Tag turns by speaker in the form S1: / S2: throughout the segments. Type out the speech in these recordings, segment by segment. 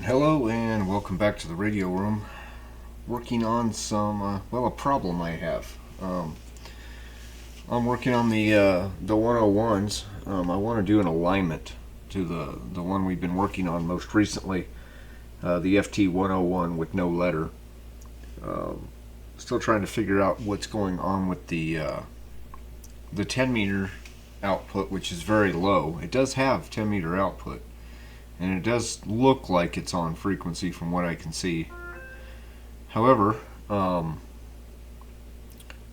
S1: Hello and welcome back to the radio room. Working on some, a problem I have. I'm working on the 101s. I want to do an alignment to the one we've been working on most recently, the FT 101 with no letter. Still trying to figure out what's going on with the 10 meter output, which is very low. It does have 10 meter output, and it does look like it's on frequency from what I can see. However, I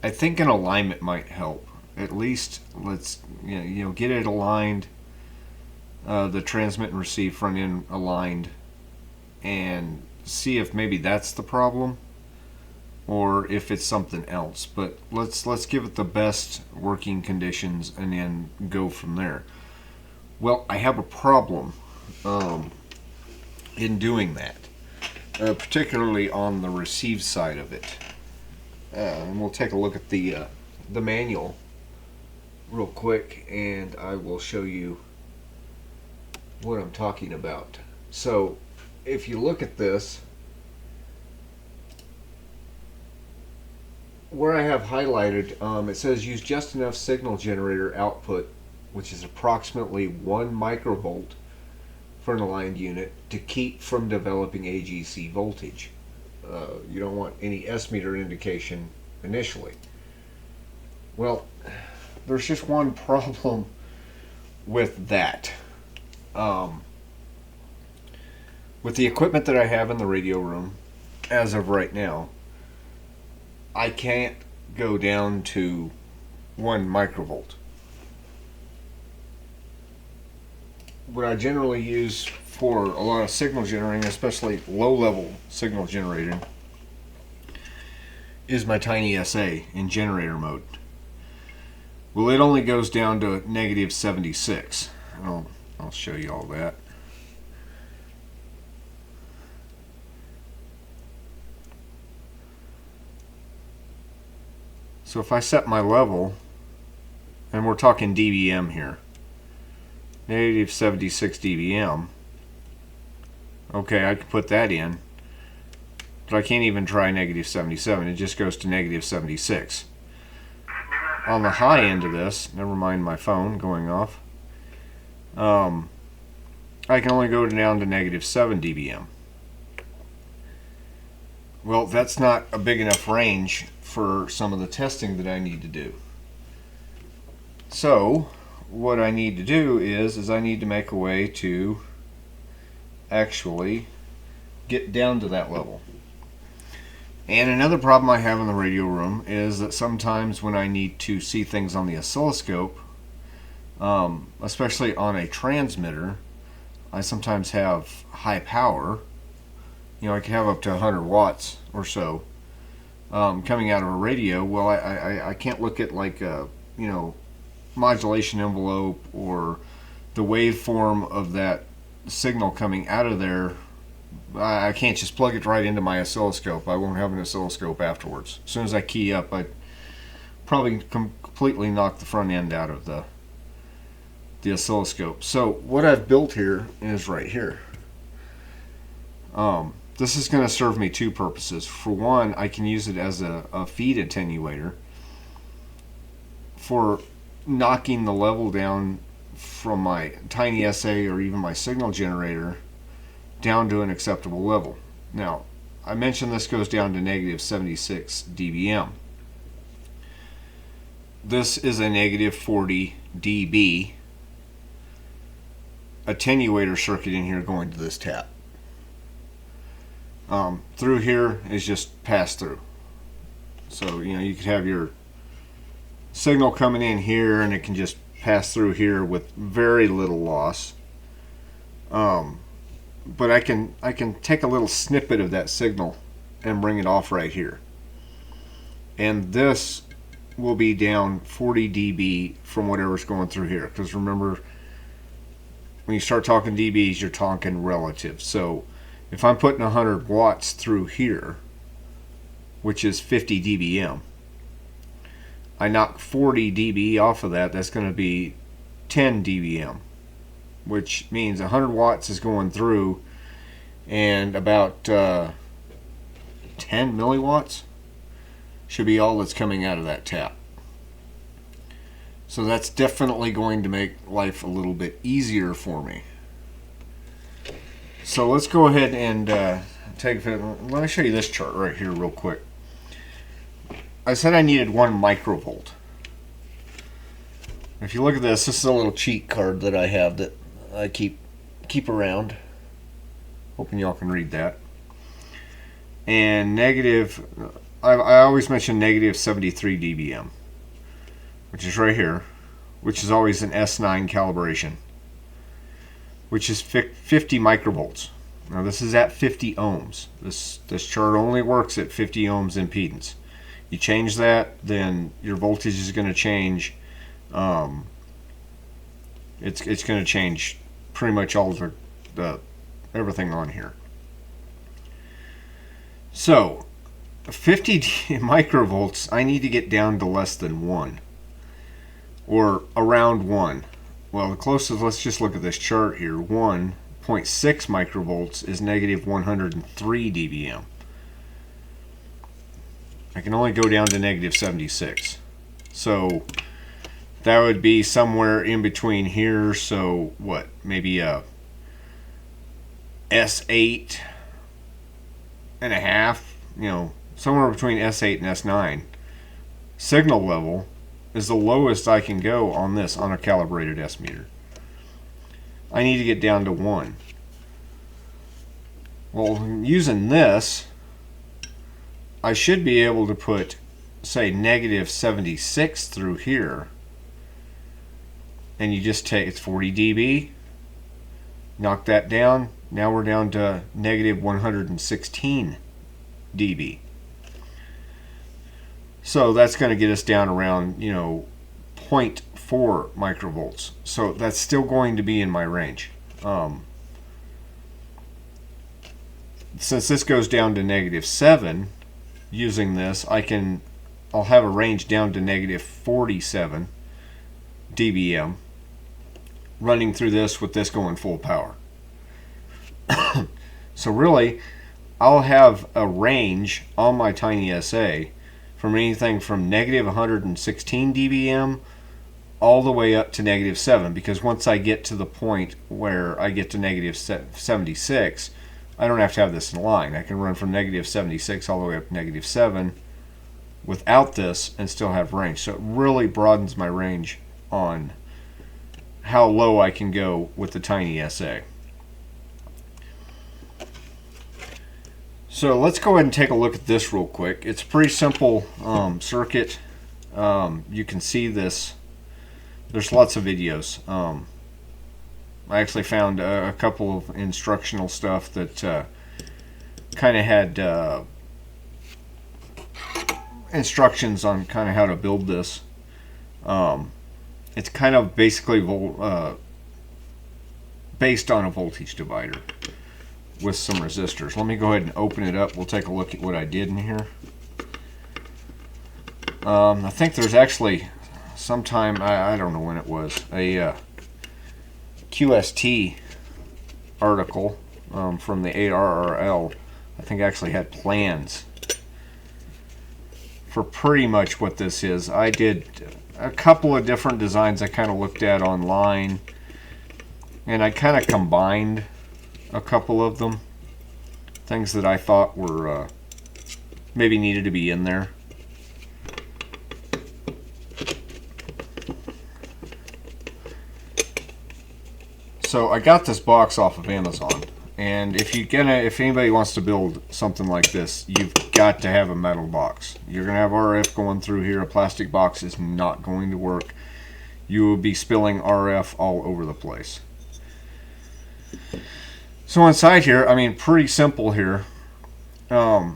S1: think an alignment might help. At least let's get it aligned, the transmit and receive front end aligned, and see if maybe that's the problem or if it's something else. But let's give it the best working conditions and then go from there. Well, I have a problem in doing that, particularly on the receive side of it. And we'll take a look at the manual real quick, and I will show you what I'm talking about. So, if you look at this, where I have highlighted, it says use just enough signal generator output, which is approximately 1 microvolt for an aligned unit, to keep from developing AGC voltage. You don't want any S meter indication initially. Well, there's just one problem with that. With the equipment that I have in the radio room, as of right now, I can't go down to 1 microvolt. What I generally use for a lot of signal generating, especially low-level signal generating, is my tiny SA in generator mode. Well, it only goes down to -76. I'll show you all that. So if I set my level, and we're talking dBm here, -76 dBm. Okay, I can put that in, but I can't even try -77. It just goes to -76. On the high end of this, never mind my phone going off, I can only go down to -7 dBm. Well, that's not a big enough range for some of the testing that I need to do. So what I need to do is I need to make a way to actually get down to that level. And another problem I have in the radio room is that sometimes when I need to see things on the oscilloscope, especially on a transmitter, I sometimes have high power. I can have up to 100 watts or so coming out of a radio. Well, I can't look at like a modulation envelope or the waveform of that signal coming out of there. I can't just plug it right into my oscilloscope. I won't have an oscilloscope afterwards. As soon as I key up, I'd probably completely knock the front end out of the oscilloscope. So what I've built here is right here. This is going to serve me two purposes. For one, I can use it as a feed attenuator for knocking the level down from my tiny SA or even my signal generator down to an acceptable level. Now, I mentioned this goes down to -76 dBm. This is a -40 dB attenuator circuit in here going to this tap. Through here is just pass through. So you could have your signal coming in here and it can just pass through here with very little loss. But I can take a little snippet of that signal and bring it off right here. And this will be down 40 dB from whatever's going through here. Because remember, when you start talking dBs, you're talking relative. So if I'm putting 100 watts through here, which is 50 dBm, I knock 40 dB off of that, that's going to be 10 dBm, which means 100 watts is going through, and about 10 milliwatts should be all that's coming out of that tap. So that's definitely going to make life a little bit easier for me. So let's go ahead and let me show you this chart right here real quick. I said I needed 1 microvolt. If you look at this is a little cheat card that I have that I keep around. Hoping y'all can read that. And negative, I always mention negative 73 dBm, which is right here, which is always an S9 calibration, which is 50 microvolts. Now this is at 50 ohms. This chart only works at 50 ohms impedance. You change that, then your voltage is going to change. It's going to change pretty much all the everything on here. So 50 microvolts, I need to get down to less than 1, or around 1. Well, the closest, let's just look at this chart here. 1.6 microvolts is negative 103 dBm. I can only go down to negative 76. So that would be somewhere in between here. So what, maybe a S8 and a half, somewhere between S8 and S9 signal level is the lowest I can go on this, on a calibrated S meter. I need to get down to 1. Well, using this, I should be able to put, say, negative 76 through here, and you just take, it's 40 dB, knock that down. Now we're down to negative 116 dB. So that's going to get us down around, 0.4 microvolts. So that's still going to be in my range. Since this goes down to negative 7, using this, I'll have a range down to negative 47 dBm running through this with this going full power. So really, I'll have a range on my Tiny SA from anything from negative 116 dBm all the way up to negative 7, because once I get to the point where I get to negative 76, I don't have to have this in line. I can run from negative 76 all the way up to negative 7 without this and still have range. So it really broadens my range on how low I can go with the Tiny SA. So let's go ahead and take a look at this real quick. It's a pretty simple circuit. You can see this. There's lots of videos. I actually found a couple of instructional stuff that kind of had instructions on kind of how to build this. It's kind of basically based on a voltage divider with some resistors. Let me go ahead and open it up. We'll take a look at what I did in here. I think there's actually sometime, I don't know when it was, a QST article from the 8RRL, I think actually had plans for pretty much what this is. I did a couple of different designs I kind of looked at online, and I kind of combined a couple of them, things that I thought were maybe needed to be in there. So I got this box off of Amazon, and if anybody wants to build something like this, you've got to have a metal box. You're going to have RF going through here. A plastic box is not going to work. You will be spilling RF all over the place. So inside here, I mean, pretty simple here, and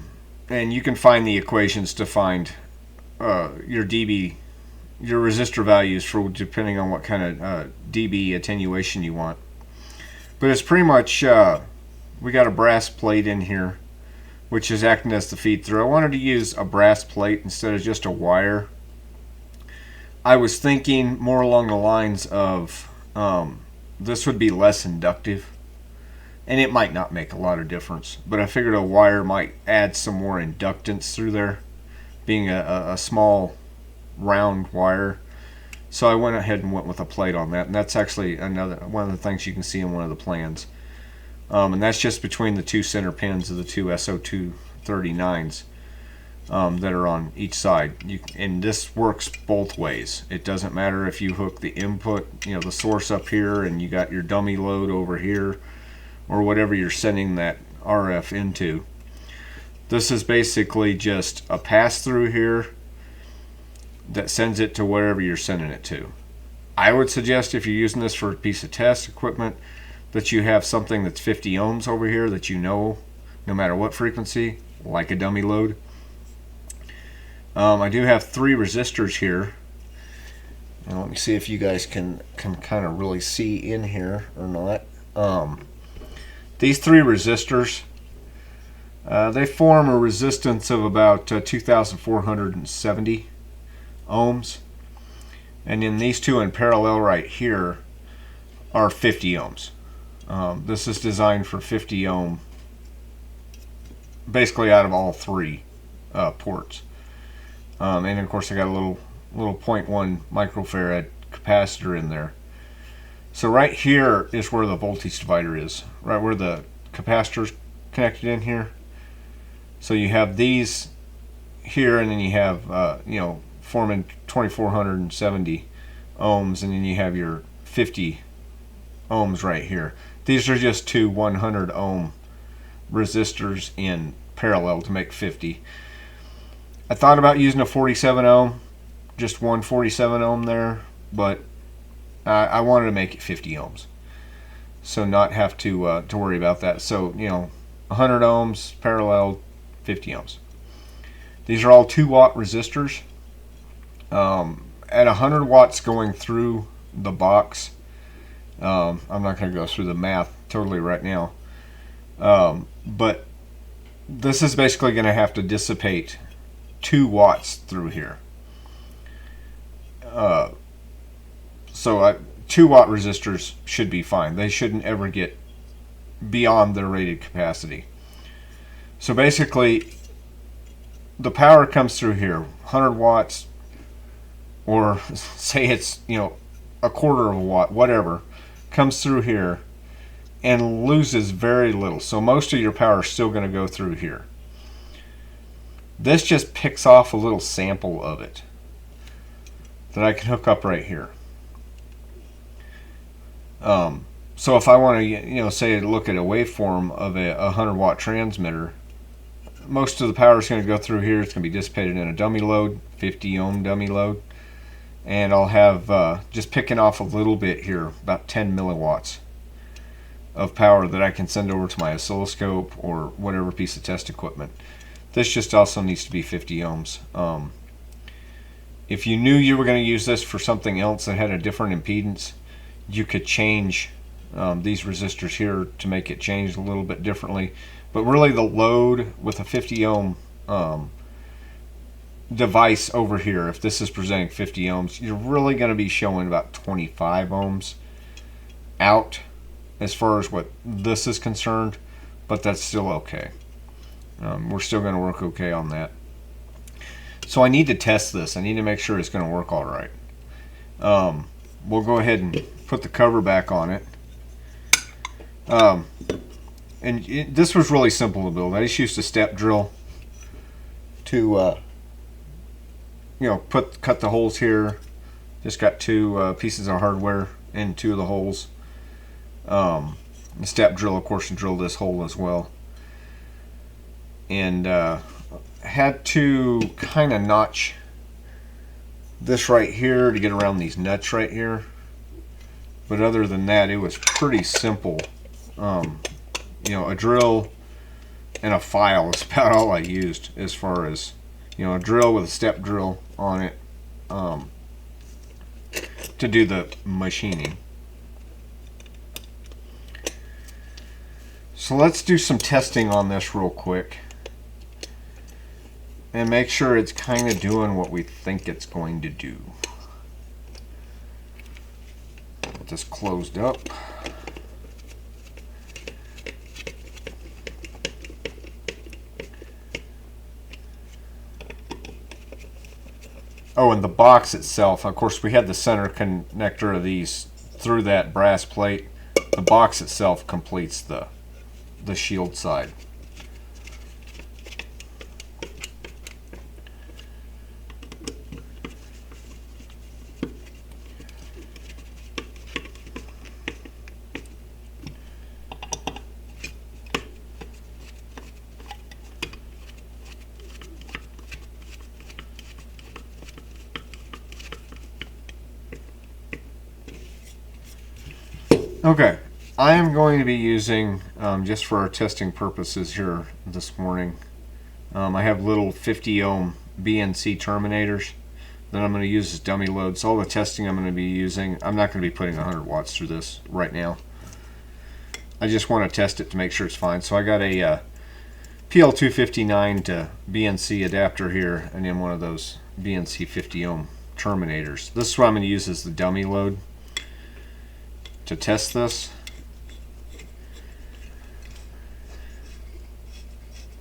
S1: you can find the equations to find your dB, your resistor values for depending on what kind of dB attenuation you want. But it's pretty much, we got a brass plate in here, which is acting as the feed through. I wanted to use a brass plate instead of just a wire. I was thinking more along the lines of this would be less inductive and it might not make a lot of difference, but I figured a wire might add some more inductance through there, being a small round wire. So I went ahead and went with a plate on that, and that's actually another one of the things you can see in one of the plans. And that's just between the two center pins of the two SO239s that are on each side. And this works both ways. It doesn't matter if you hook the input, the source up here, and you got your dummy load over here, or whatever you're sending that RF into. This is basically just a pass-through here that sends it to wherever you're sending it to. I would suggest, if you're using this for a piece of test equipment, that you have something that's 50 ohms over here that no matter what frequency, like a dummy load. I do have 3 resistors here. And let me see if you guys can kind of really see in here or not. These 3 resistors, they form a resistance of about 2,470 ohms, and then these 2 in parallel right here are 50 ohms. This is designed for 50 ohm, basically out of all 3 ports. And of course I got a little 0.1 microfarad capacitor in there. So right here is where the voltage divider is, right where the capacitor's connected in here. So you have these here, and then you have forming 2470 ohms, and then you have your 50 ohms right here. These are just 2 100 ohm resistors in parallel to make 50. I thought about using a 47 ohm, just one 47 ohm there, but I wanted to make it 50 ohms, so not have to worry about that. So 100 ohms parallel, 50 ohms. These are all 2-watt resistors. At 100 watts going through the box, I'm not going to go through the math totally right now, but this is basically going to have to dissipate 2 watts through here. So 2-watt resistors should be fine. They shouldn't ever get beyond their rated capacity. So basically, the power comes through here, 100 watts, or say it's a quarter of a watt, whatever, comes through here and loses very little. So most of your power is still going to go through here. This just picks off a little sample of it that I can hook up right here. So if I want to, say look at a waveform of a 100-watt transmitter, most of the power is going to go through here. It's going to be dissipated in a dummy load, 50 ohm dummy load, and I'll have just picking off a little bit here, about 10 milliwatts of power that I can send over to my oscilloscope or whatever piece of test equipment. This just also needs to be 50 ohms. If you knew you were going to use this for something else that had a different impedance, you could change these resistors here to make it change a little bit differently. But really, the load with a 50 ohm device over here, if this is presenting 50 ohms, you're really going to be showing about 25 ohms out as far as what this is concerned, but that's still okay. We're still going to work okay on that. So I need to test this. I need to make sure it's going to work all right. We'll go ahead and put the cover back on it. This was really simple to build. I just used a step drill to cut the holes here. Just got 2 pieces of hardware in 2 of the holes. The step drill, of course, drilled this hole as well. And had to kind of notch this right here to get around these nuts right here. But other than that, it was pretty simple. A drill and a file is about all I used, as far as a drill with a step drill on it to do the machining. So let's do some testing on this real quick and make sure it's kind of doing what we think it's going to do. Get this closed up. Oh, and the box itself, of course, we had the center connector of these through that brass plate. The box itself completes the shield side. Okay, I am going to be using, just for our testing purposes here this morning, I have little 50 ohm BNC terminators that I'm going to use as dummy loads. All the testing I'm going to be using, I'm not going to be putting 100 watts through this right now. I just want to test it to make sure it's fine. So I got a PL259 to BNC adapter here, and then one of those BNC 50 ohm terminators. This is what I'm going to use as the dummy load to test this.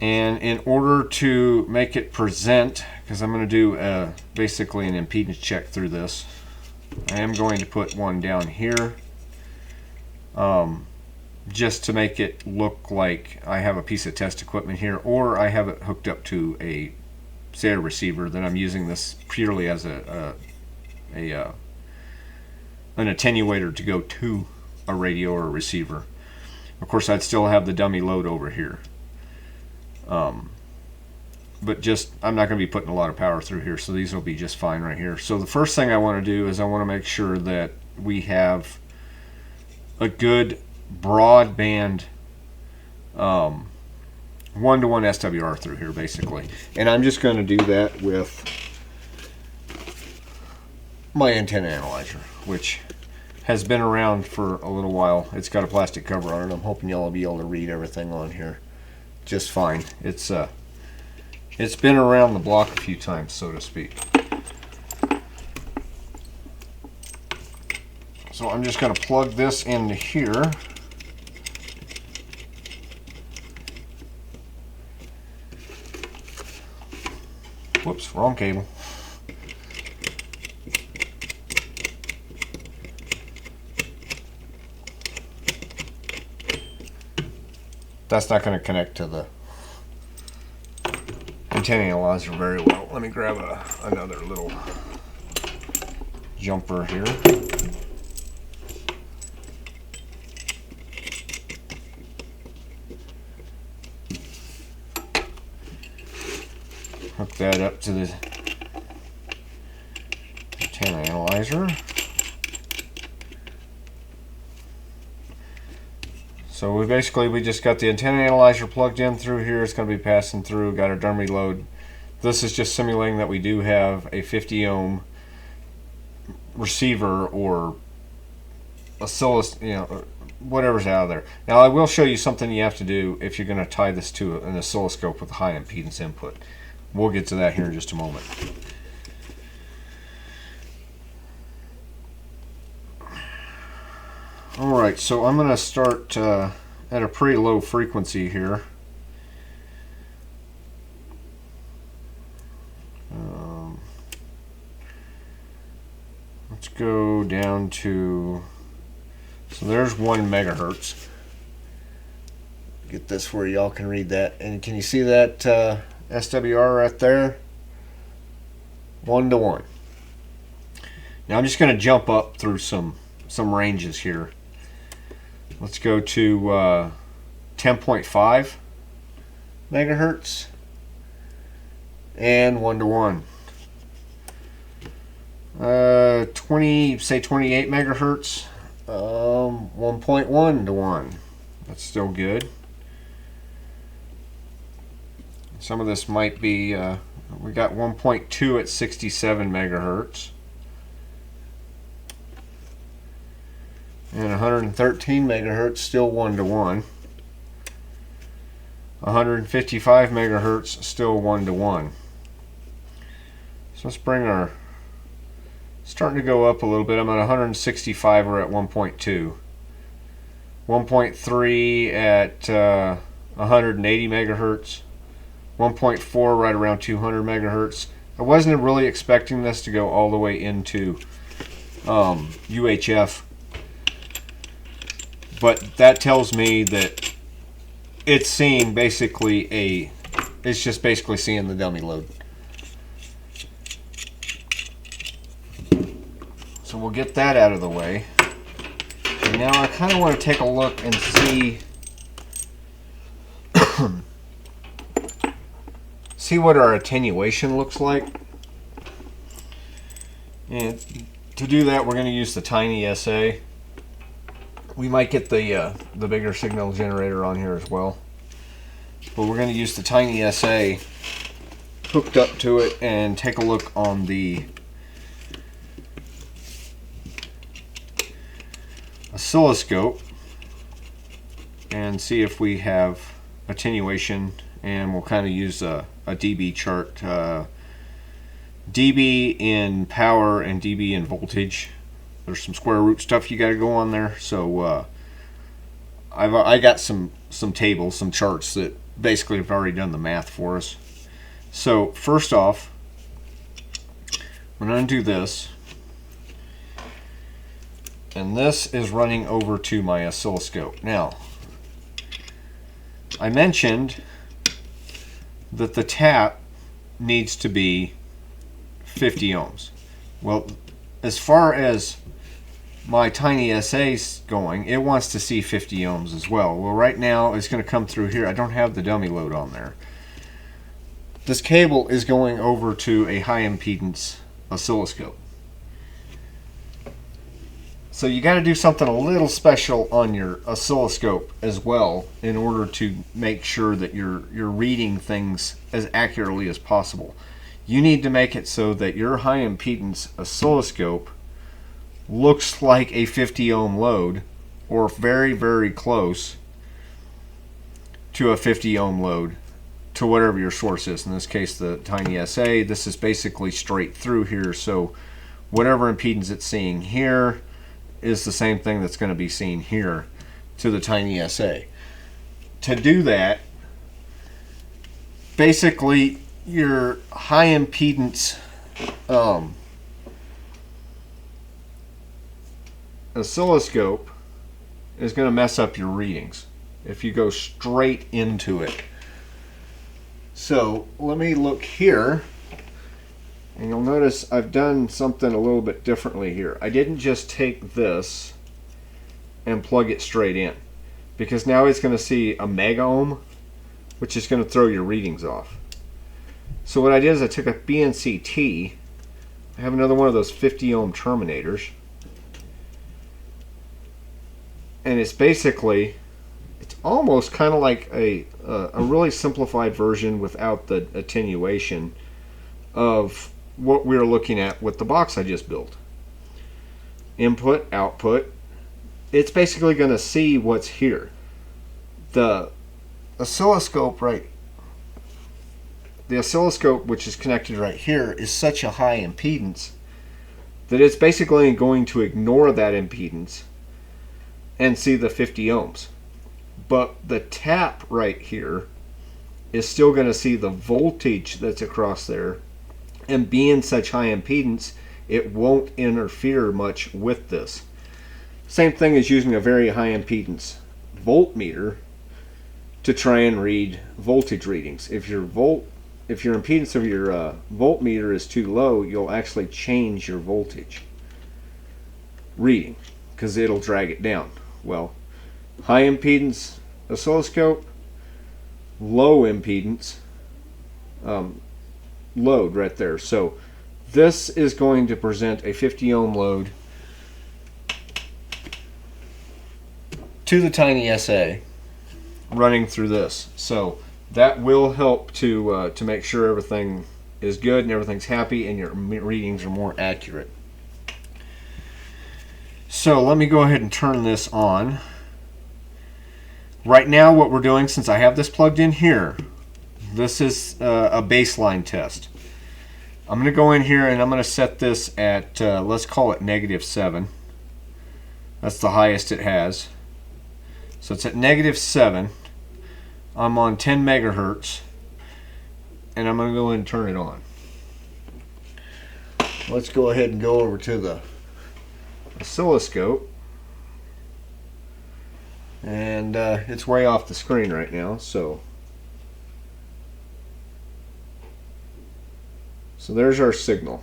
S1: And in order to make it present, because I'm going to do basically an impedance check through this, I am going to put one down here, just to make it look like I have a piece of test equipment here, or I have it hooked up to a SATA receiver that I'm using this purely as an attenuator to go to a radio or a receiver. Of course, I'd still have the dummy load over here. But just, I'm not going to be putting a lot of power through here, so these will be just fine right here. So the first thing I want to do is I want to make sure that we have a good broadband one-to-one SWR through here, basically. And I'm just going to do that with my antenna analyzer, which has been around for a little while. It's got a plastic cover on it. I'm hoping y'all will be able to read everything on here just fine. It's been around the block a few times, so to speak. So I'm just going to plug this into here. Whoops, wrong cable. That's not going to connect to the antenna analyzer very well. Let me grab another little jumper here. Hook that up to the antenna analyzer. So we just got the antenna analyzer plugged in through here. It's going to be passing through. Got our dummy load. This is just simulating that we do have a 50 ohm receiver or whatever's out of there. Now I will show you something you have to do if you're going to tie this to an oscilloscope with a high impedance input. We'll get to that here in just a moment. Alright, so I'm going to start at a pretty low frequency here. Let's go down to, so there's 1 megahertz. Get this where y'all can read that. And can you see that SWR right there? 1-to-1. Now I'm just going to jump up through some ranges here. Let's go to 10.5 megahertz and 1-to-1. 28 megahertz, 1.1-to-1. That's still good. Some of this might be, we got 1.2 at 67 megahertz. And 113 megahertz, still 1-to-1. 155 megahertz, still 1-to-1. So let's bring our, starting to go up a little bit. I'm at 165, we're at 1.2. 1.3 at 180 megahertz. 1.4 right around 200 megahertz. I wasn't really expecting this to go all the way into UHF, but that tells me that it's seeing basically it's just basically seeing the dummy load. So we'll get that out of the way. And now I kind of want to take a look and see see what our attenuation looks like. And to do that, we're going to use the tiny SA. We might get the bigger signal generator on here as well, but we're going to use the tiny SA hooked up to it and take a look on the oscilloscope and see if we have attenuation, and we'll kind of use a dB chart, dB in power and dB in voltage. There's some square root stuff you got to go on there, so I got some tables, some charts that basically have already done the math for us. So first off, we're going to do this, and this is running over to my oscilloscope. Now, I mentioned that the tap needs to be 50 ohms. Well, as far as my tiny SA's going, it wants to see 50 ohms as well. Well, right now it's going to come through here. I don't have the dummy load on there. This cable is going over to a high impedance oscilloscope. So you got to do something a little special on your oscilloscope as well in order to make sure that you're reading things as accurately as possible. You need to make it so that your high impedance oscilloscope looks like a 50 ohm load, or very, very close to a 50 ohm load, to whatever your source is. In this case, the tiny SA. This is basically straight through here, so whatever impedance it's seeing here is the same thing that's going to be seen here to the tiny SA. To do that, basically your high impedance oscilloscope is going to mess up your readings if you go straight into it. So let me look here, and you'll notice I've done something a little bit differently here. I didn't just take this and plug it straight in, because now it's going to see a mega ohm, which is going to throw your readings off. So what I did is I took a BNCT. I have another one of those 50 ohm terminators, and it's basically, it's almost kind of like a really simplified version without the attenuation of what we were looking at with the box I just built. Input, output. It's basically going to see what's here. The oscilloscope, which is connected right here, is such a high impedance that it's basically going to ignore that impedance and see the 50 ohms. But the tap right here is still going to see the voltage that's across there, and being such high impedance, it won't interfere much with this. Same thing as using a very high impedance voltmeter to try and read voltage readings. If your impedance of your voltmeter is too low, you'll actually change your voltage reading because it'll drag it down. Well, high impedance oscilloscope, low impedance load right there. So this is going to present a 50 ohm load to the tiny SA running through this. So that will help to make sure everything is good and everything's happy and your readings are more accurate. So let me go ahead and turn this on. Right now what we're doing, since I have this plugged in here, this is a baseline test. I'm going to go in here and I'm going to set this at, let's call it -7. That's the highest it has. So it's at -7. I'm on 10 megahertz, and I'm going to go ahead and turn it on. let's go ahead and go over to the oscilloscope. And it's way off the screen right now, so there's our signal.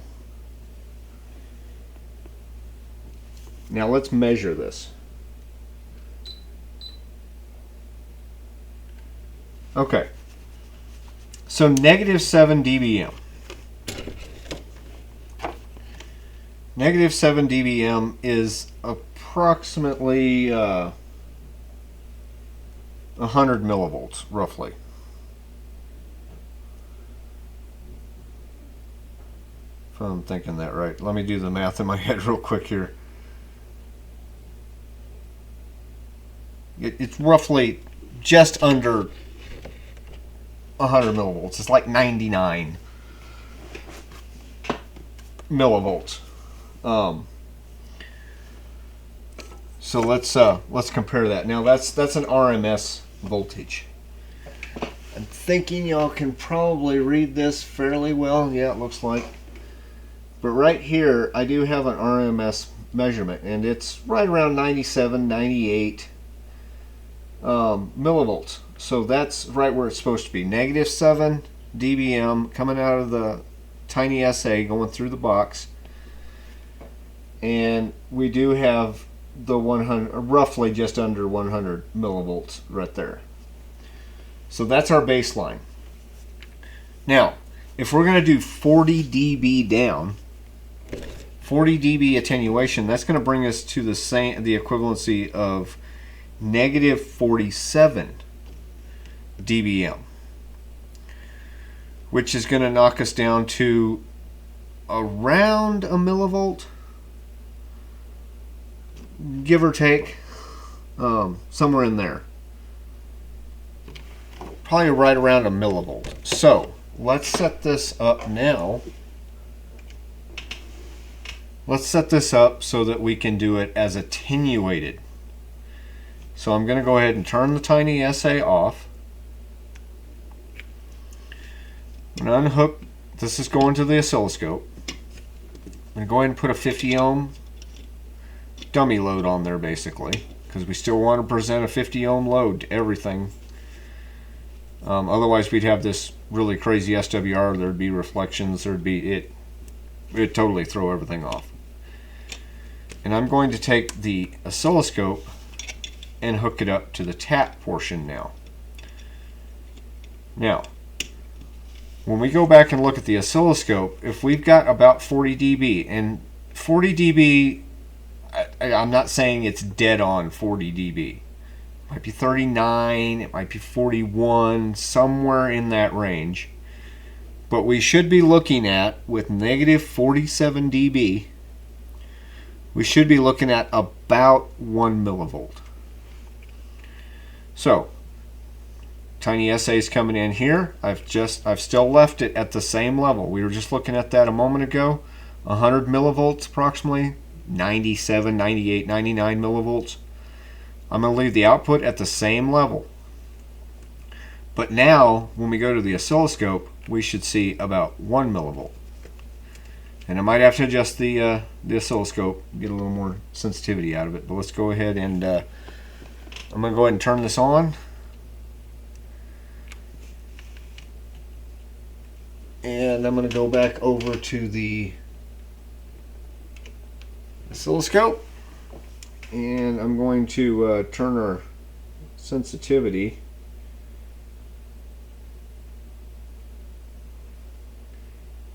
S1: Now let's measure this. Okay, so -7 dBm. -7 dBm is approximately 100 millivolts, roughly. If I'm thinking that right. Let me do the math in my head real quick here. It's roughly just under 100 millivolts. It's like 99 millivolts. So let's compare that. Now that's an RMS voltage. I'm thinking y'all can probably read this fairly well. Yeah, it looks like. But right here, I do have an RMS measurement, and it's right around 97, 98 millivolts. So that's right where it's supposed to be. -7 dBm coming out of the tiny SA going through the box. And we do have the 100, roughly just under 100 millivolts right there. So that's our baseline. Now, if we're going to do 40 dB down, 40 dB attenuation, that's going to bring us to the equivalency of -47 dBm, which is going to knock us down to around a millivolt, give or take, somewhere in there. Probably right around a millivolt. So let's set this up now. Let's set this up so that we can do it as attenuated. So I'm going to go ahead and turn the tiny SA off. I'm going to unhook. This is going to the oscilloscope. I'm going to go ahead and put a 50 ohm dummy load on there, basically, because we still want to present a 50 ohm load to everything. Otherwise we'd have this really crazy SWR. There'd be reflections. It'd totally throw everything off. And I'm going to take the oscilloscope and hook it up to the tap portion now. Now, when we go back and look at the oscilloscope, if we've got about 40 dB, and 40 dB, I'm not saying it's dead on 40 dB. It might be 39, it might be 41, somewhere in that range. But we should be looking at, with -47 dB, we should be looking at about 1 millivolt. So, tiny SA is coming in here. I've still left it at the same level. We were just looking at that a moment ago. 100 millivolts approximately, 97, 98, 99 millivolts. I'm going to leave the output at the same level. But now, when we go to the oscilloscope, we should see about 1 millivolt. And I might have to adjust the oscilloscope, get a little more sensitivity out of it. But let's go ahead and I'm going to go ahead and turn this on. And I'm going to go back over to the oscilloscope. And I'm going to turn our sensitivity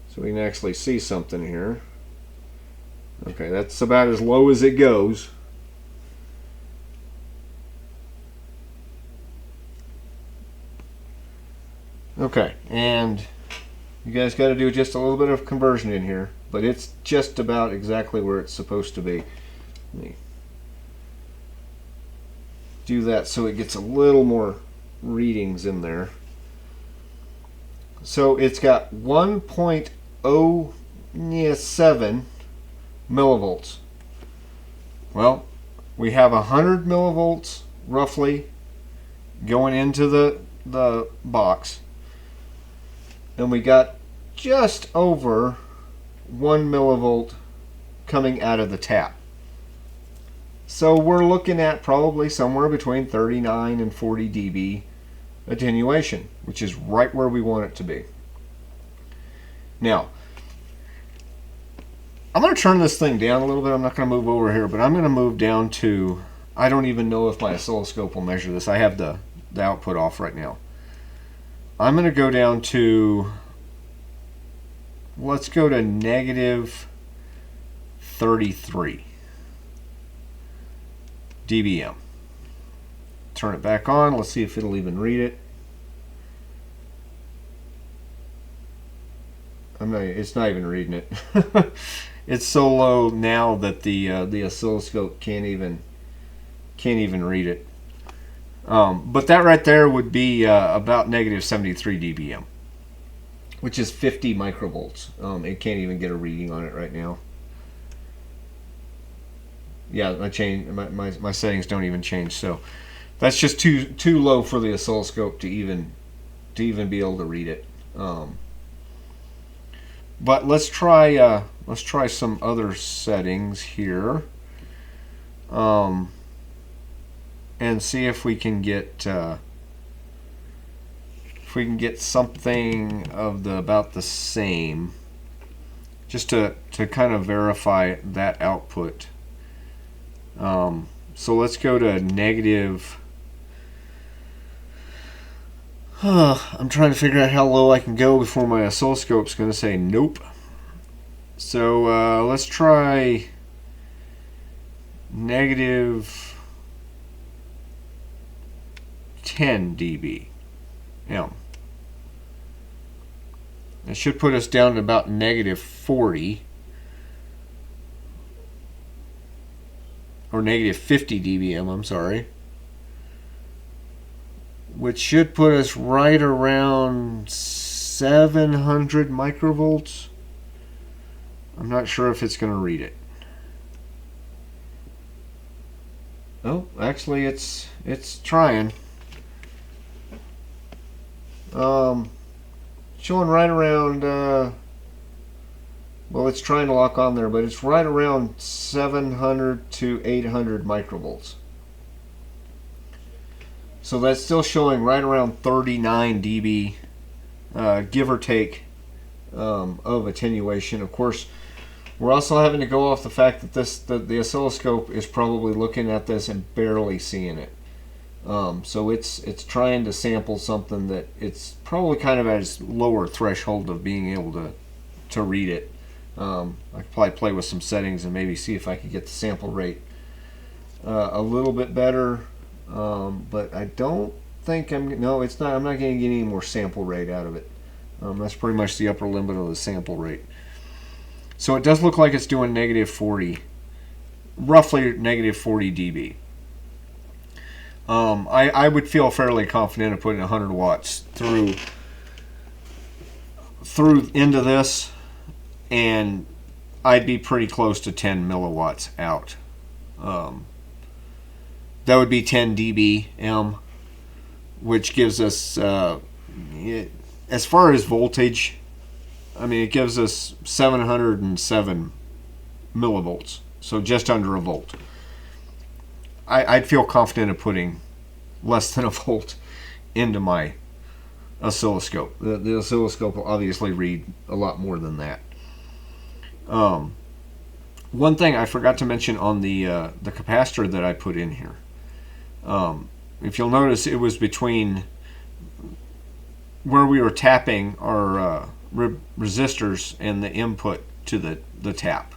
S1: so we can actually see something here. Okay, that's about as low as it goes. Okay, and you guys got to do just a little bit of conversion in here, but it's just about exactly where it's supposed to be. Let me do that so it gets a little more readings in there. So it's got 1.07 millivolts. Well, we have 100 millivolts roughly going into the box, and we got just over 1 millivolt coming out of the tap. So we're looking at probably somewhere between 39 and 40 dB attenuation, which is right where we want it to be. Now, I'm going to turn this thing down a little bit. I'm not going to move over here, but I'm going to move down to, I don't even know if my oscilloscope will measure this. I have the output off right now. I'm going to go down to, let's go to negative 33 dBm. Turn it back on. Let's see if it'll even read it. It's not even reading it. It's so low now that the oscilloscope can't even read it. But that right there would be about negative 73 dBm, which is 50 microvolts. It can't even get a reading on it right now. Yeah, my settings don't even change, so that's just too low for the oscilloscope to even be able to read it. But let's try some other settings here, and see if we can get something of about the same, just to kind of verify that output. So let's go to negative. I'm trying to figure out how low I can go before my oscilloscope's going to say nope. So let's try negative 10 dB. That should put us down to about negative 40. Or negative 50 dBm, I'm sorry. Which should put us right around 700 microvolts. I'm not sure if it's going to read it. Oh, actually it's trying. Showing right around, well, it's trying to lock on there, but it's right around 700 to 800 microvolts. So that's still showing right around 39 dB, give or take, of attenuation. Of course, we're also having to go off the fact that the oscilloscope is probably looking at this and barely seeing it. So it's trying to sample something that it's probably kind of at its lower threshold of being able to read it. I could probably play with some settings and maybe see if I could get the sample rate a little bit better. But I don't think no, it's not. I'm not going to get any more sample rate out of it. That's pretty much the upper limit of the sample rate. So it does look like it's doing negative 40, roughly negative 40 dB. I would feel fairly confident of putting 100 watts through into this, and I'd be pretty close to 10 milliwatts out. That would be 10 dBm, which gives us, as far as voltage, I mean, it gives us 707 millivolts, so just under a volt. I'd feel confident of putting less than a volt into my oscilloscope. The oscilloscope will obviously read a lot more than that. One thing I forgot to mention on the capacitor that I put in here. If you'll notice, it was between where we were tapping our resistors and the input to the tap.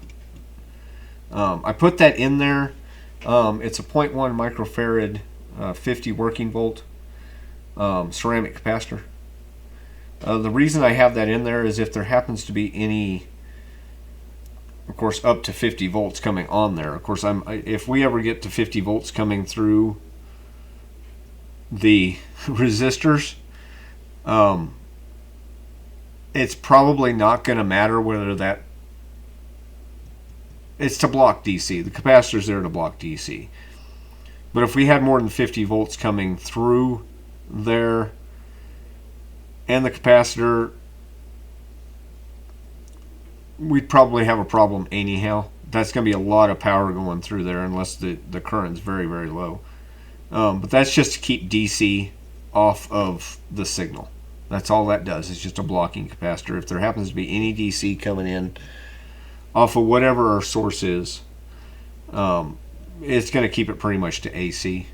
S1: I put that in there. It's a 0.1 microfarad 50 working volt ceramic capacitor. The reason I have that in there is if there happens to be any, of course, up to 50 volts coming on there. Of course, if we ever get to 50 volts coming through the resistors, it's probably not going to matter whether that, it's to block DC. The capacitor's there to block DC. But if we had more than 50 volts coming through there and the capacitor we'd probably have a problem anyhow. That's going to be a lot of power going through there unless the current's very, very low. But that's just to keep DC off of the signal. That's all that does. It's just a blocking capacitor. If there happens to be any DC coming in off of whatever our source is, it's going to keep it pretty much to AC.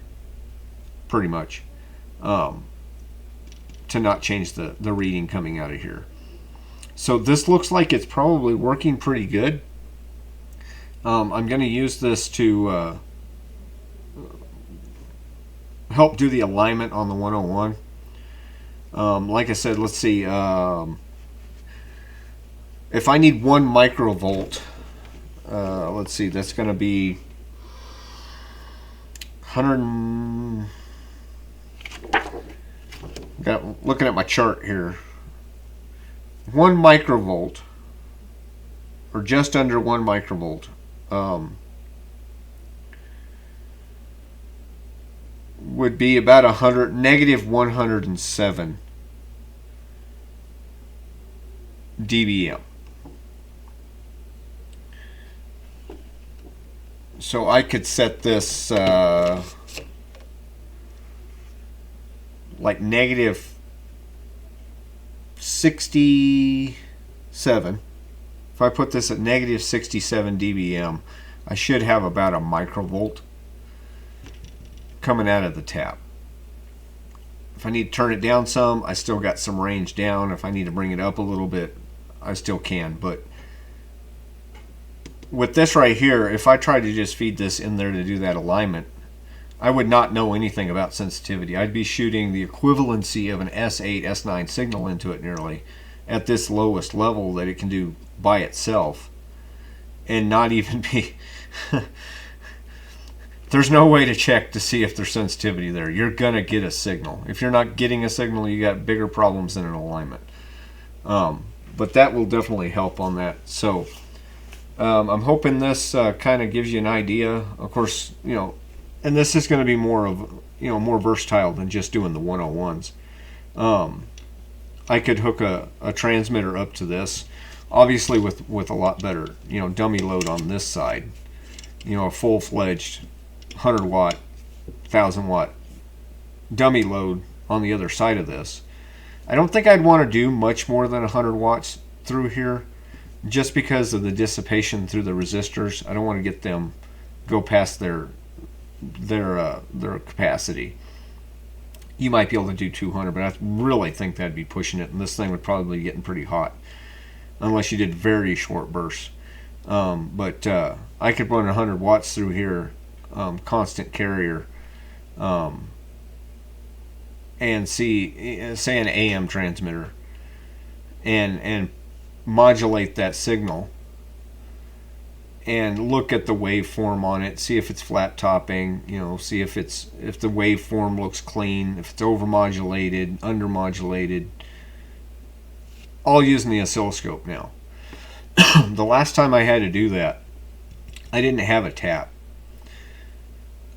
S1: Pretty much. To not change the reading coming out of here. So this looks like it's probably working pretty good. I'm going to use this to help do the alignment on the 101. Like I said, let's see. If I need 1 microvolt, let's see, that's going to be 100. Looking at my chart here, 1 microvolt, or just under 1 microvolt, would be about negative 107 dBm. So I could set this like negative 67. If I put this at negative 67 dBm, I should have about a microvolt coming out of the tap. If I need to turn it down some, I still got some range down. If I need to bring it up a little bit, I still can. But with this right here, if I try to just feed this in there to do that alignment, I would not know anything about sensitivity. I'd be shooting the equivalency of an S8, S9 signal into it nearly at this lowest level that it can do by itself, and not even be there's no way to check to see if there's sensitivity there. You're gonna get a signal. If you're not getting a signal, you got bigger problems than an alignment. But that will definitely help on that. So I'm hoping this kind of gives you an idea. Of course, and this is going to be more of, more versatile than just doing the 101s. I could hook a transmitter up to this, obviously with a lot better, dummy load on this side. A full-fledged 100 watt, 1000 watt dummy load on the other side of this. I don't think I'd want to do much more than 100 watts through here, just because of the dissipation through the resistors. I don't want to get them go past their capacity. You might be able to do 200, but I really think that'd be pushing it, and this thing would probably be getting pretty hot unless you did very short bursts. But I could run 100 watts through here, constant carrier, and see, say, an AM transmitter, and modulate that signal and look at the waveform on it, see if it's flat topping, see if the waveform looks clean, if it's overmodulated, undermodulated, all using the oscilloscope now. The last time I had to do that, I didn't have a tap.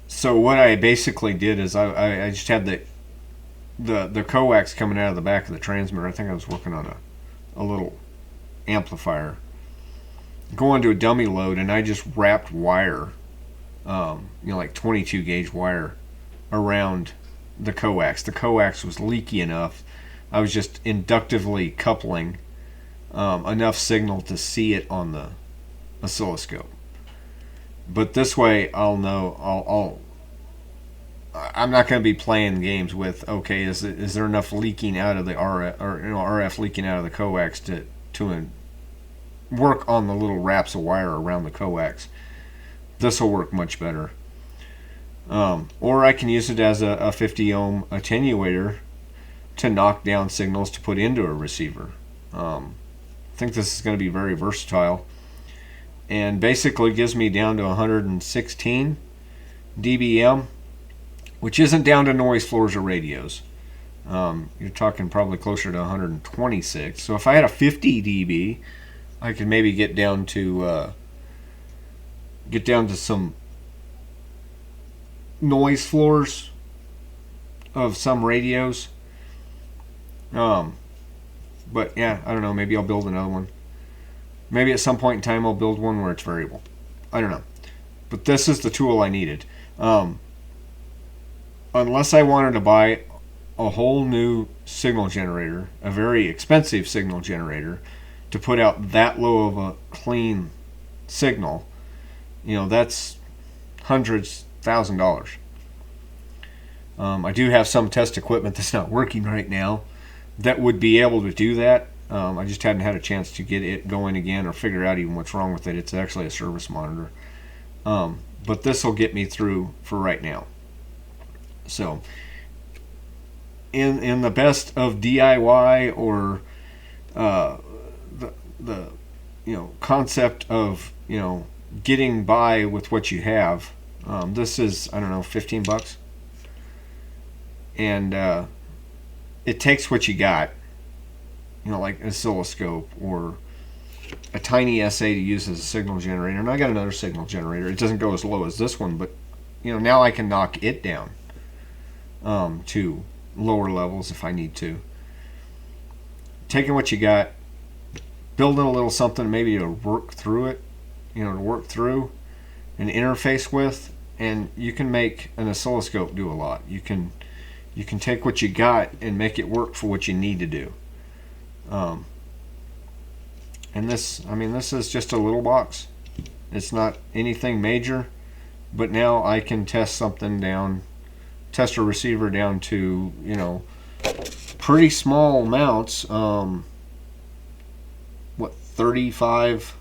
S1: So what I basically did is I just had the coax coming out of the back of the transmitter. I think I was working on a little amplifier, going to a dummy load, and I just wrapped wire, like 22 gauge wire around the coax. The coax was leaky enough. I was just inductively coupling enough signal to see it on the oscilloscope. But this way I'll know, I'm not going to be playing games with, okay, is there enough leaking out of the RF, or RF leaking out of the coax to work on the little wraps of wire around the coax. This will work much better. Or I can use it as a 50 ohm attenuator to knock down signals to put into a receiver. I think this is going to be very versatile, and basically gives me down to 116 dBm, which isn't down to noise floors or radios. You're talking probably closer to 126. So if I had a 50 dB, I could maybe get down to some noise floors of some radios. But yeah, I don't know. Maybe I'll build another one. Maybe at some point in time I'll build one where it's variable. I don't know. But this is the tool I needed. Unless I wanted to buy a whole new signal generator, a very expensive signal generator, to put out that low of a clean signal, that's hundreds, $1,000. I do have some test equipment that's not working right now that would be able to do that. I just hadn't had a chance to get it going again or figure out even what's wrong with it. It's actually a service monitor. But this will get me through for right now. So, in the best of DIY or the concept of getting by with what you have, this is, I don't know, $15, and it takes what you got, like an oscilloscope or a tiny SA to use as a signal generator. And I got another signal generator. It doesn't go as low as this one, but now I can knock it down to lower levels if I need to. Taking what you got, building a little something maybe to work through it, to work through an interface with, and you can make an oscilloscope do a lot. You can take what you got and make it work for what you need to do. And this is just a little box. It's not anything major, but now I can test something down, test a receiver down to, pretty small amounts. 35,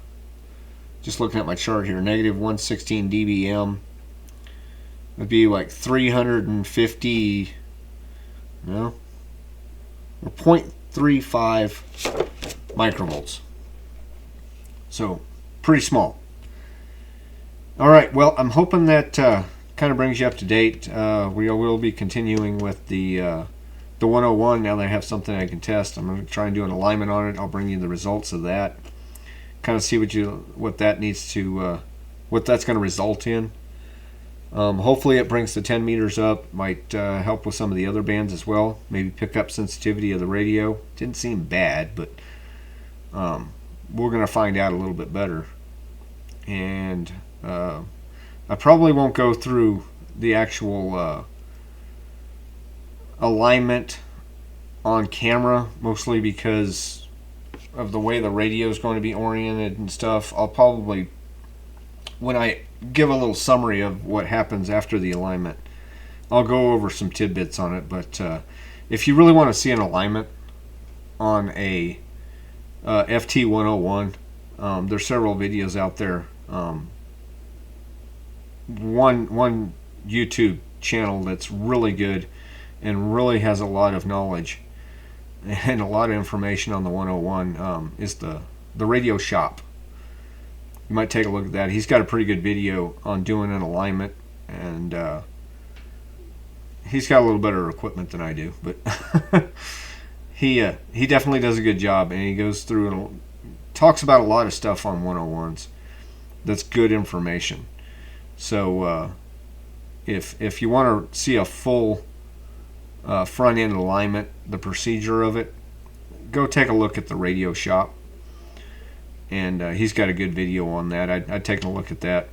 S1: just looking at my chart here, negative 116 dBm would be like 350, or 0.35 microvolts. So pretty small. All right, well, I'm hoping that kind of brings you up to date. We will be continuing with the 101 now that I have something I can test. I'm going to try and do an alignment on it. I'll bring you the results of that. Kind of see what that needs to, what that's going to result in. Hopefully it brings the 10 meters up. Might help with some of the other bands as well. Maybe pick up sensitivity of the radio. Didn't seem bad, but we're going to find out a little bit better. And I probably won't go through the actual alignment on camera, mostly because of the way the radio is going to be oriented and stuff. I'll probably, when I give a little summary of what happens after the alignment, I'll go over some tidbits on it. But if you really want to see an alignment on a FT101, there's several videos out there. One YouTube channel that's really good and really has a lot of knowledge and a lot of information on the 101 is the Radio Shop. You might take a look at that. He's got a pretty good video on doing an alignment, and he's got a little better equipment than I do, but he definitely does a good job, and he goes through and talks about a lot of stuff on 101s. That's good information. So if you want to see a full front end alignment, the procedure of it, go take a look at the Radio Shop, and he's got a good video on that. I'd taken a look at that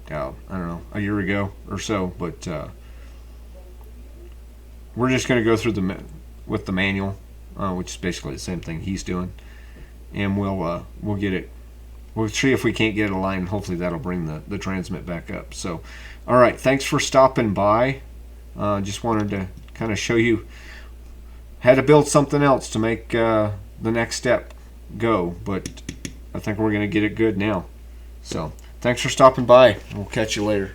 S1: I don't know, a year ago or so, but we're just going to go through with the manual, which is basically the same thing he's doing, and we'll get it. We'll see if we can't get it aligned. Hopefully that'll bring the transmit back up. So, all right, thanks for stopping by. Just wanted to kind of show you how to build something else to make the next step go, but I think we're going to get it good now. So, thanks for stopping by. We'll catch you later.